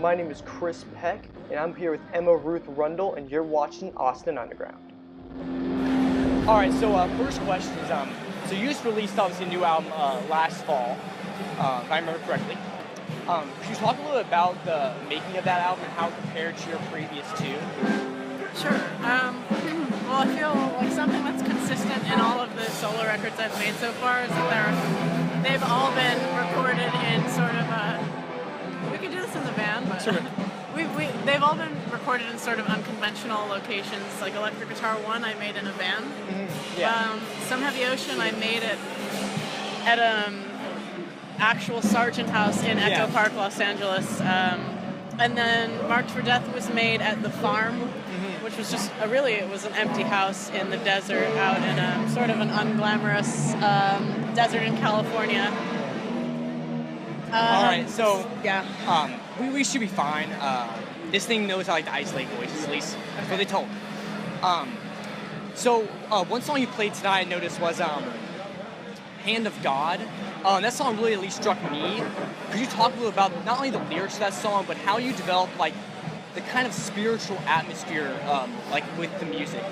my name is Chris Peck, and I'm here with Emma Ruth Rundle, and you're watching Austin Underground. Alright, so first question is, so you just released obviously a new album last fall, if I remember correctly. Could you talk a little bit about the making of that album and how it compared to your previous two? Sure. Well, I feel like something that's consistent in all of the solo records I've made so far is that they've all been recorded in sort of we could do this in the van, but Sure. they've all been recorded in sort of unconventional locations. Like Electric Guitar 1, I made in a van. Mm-hmm. Yeah. Some Heavy Ocean, I made it at actual Sargent House in Echo Park, Los Angeles. And then Marked for Death was made at the farm, which was just it was an empty house in the desert out in a sort of an unglamorous desert in California. All right, so yeah, we should be fine. This thing knows how to isolate voices, at least that's what they told. So one song you played tonight I noticed was Hand of God. That song really at least struck me. Could you talk a little about not only the lyrics of that song, but how you developed like the kind of spiritual atmosphere like with the music?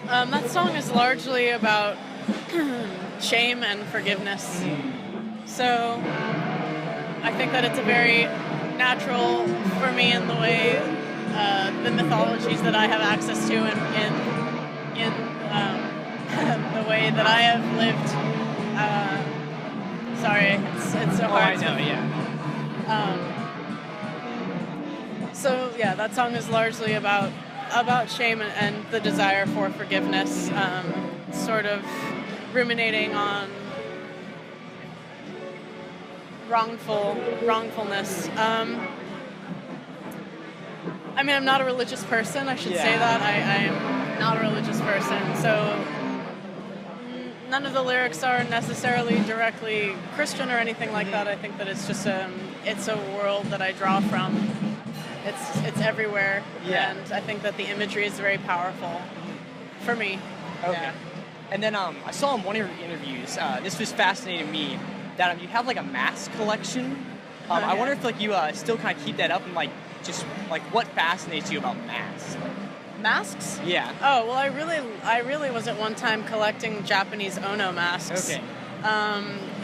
That song is largely about shame and forgiveness. So I think that it's a very natural for me in the way the mythologies that I have access to in the way that I have lived. Sorry, it's so hard. I know, yeah. So yeah, that song is largely about shame and the desire for forgiveness, sort of ruminating on wrongfulness. I mean, I'm not a religious person. I should say that I am not a religious person, so none of the lyrics are necessarily directly Christian or anything like that. I think that it's just it's a world that I draw from. It's everywhere, and I think that the imagery is very powerful for me. Okay. Yeah. And then I saw in one of your interviews, this was fascinating me, that you have like a mask collection. I wonder if like you still kind of keep that up and like just like what fascinates you about masks? Masks? Yeah. Oh well, I really was at one time collecting Japanese Ono masks. Okay.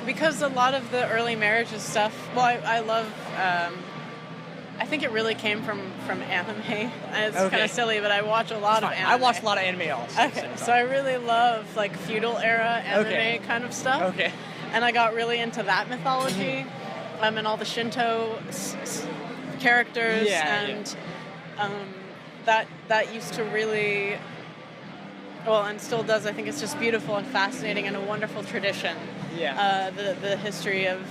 Because a lot of the early marriages stuff. Well, I love. I think it really came from anime. It's kind of silly, but I watch a lot of anime. I watch a lot of anime also. Okay, so I really love like feudal era anime kind of stuff. Okay. And I got really into that mythology, and all the Shinto characters, and that used to really, well, and still does. I think it's just beautiful and fascinating and a wonderful tradition. Yeah. The history of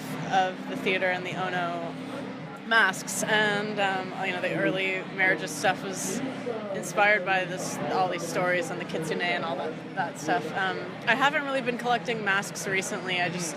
the theater and the Ono masks, and the early marriages stuff was inspired by all these stories and the kitsune and all that stuff. I haven't really been collecting masks recently. I just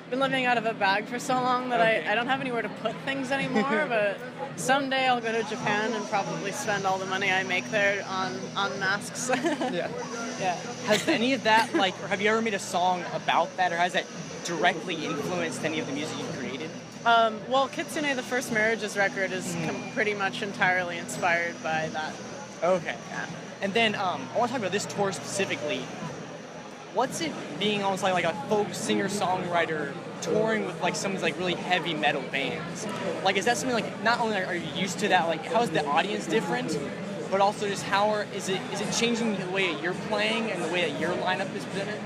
been living out of a bag for so long that I don't have anywhere to put things anymore. But someday I'll go to Japan and probably spend all the money I make there on masks. Yeah. Yeah. Has any of that or have you ever made a song about that, or has that directly influenced any of the music you created? Well, Kitsune, the First Marriages record, is pretty much entirely inspired by that. Okay. Yeah. And then I want to talk about this tour specifically. What's it being almost like a folk singer-songwriter touring with like some of these like really heavy metal bands? Like, is that something like not only are you used to that, like how is the audience different, but also just is it changing the way that you're playing and the way that your lineup is presented?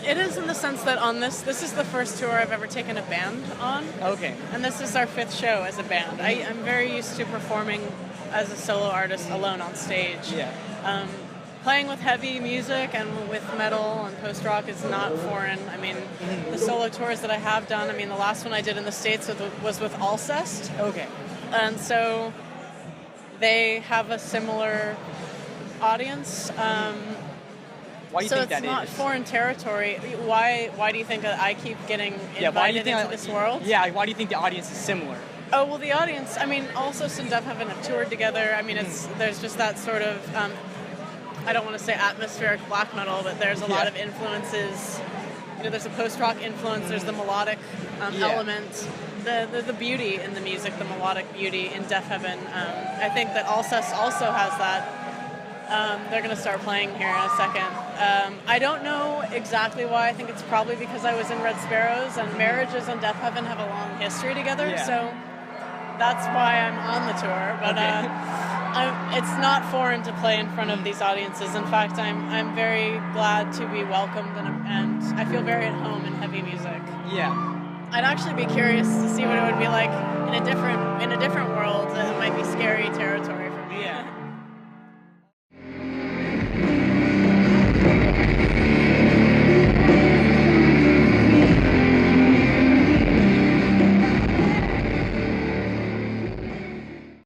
It is in the sense that on this is the first tour I've ever taken a band on. Okay. And this is our 5th show as a band. I'm very used to performing as a solo artist alone on stage. Yeah. Playing with heavy music and with metal and post-rock is not foreign. I mean, the solo tours that I have done, the last one I did in the States was with Alcest. Okay. And so they have a similar audience. Why do you think that is? So it's not foreign territory. Why do you think that I keep getting invited into this world? Yeah, why do you think the audience is similar? Oh, well, the audience, Alcest and Dove haven't toured together. There's just that sort of, I don't want to say atmospheric black metal, but there's a lot of influences. There's a post-rock influence, there's the melodic element. the beauty in the music, the melodic beauty in Deaf Heaven. I think that Alcest also has that. They're going to start playing here in a second. I don't know exactly why. I think it's probably because I was in Red Sparrows, and Marriages and Deaf Heaven have a long history together, so that's why I'm on the tour. But it's not foreign to play in front of these audiences. In fact, I'm very glad to be welcomed, and I feel very at home in heavy music. Yeah. I'd actually be curious to see what it would be like in a different world. It might be scary territory.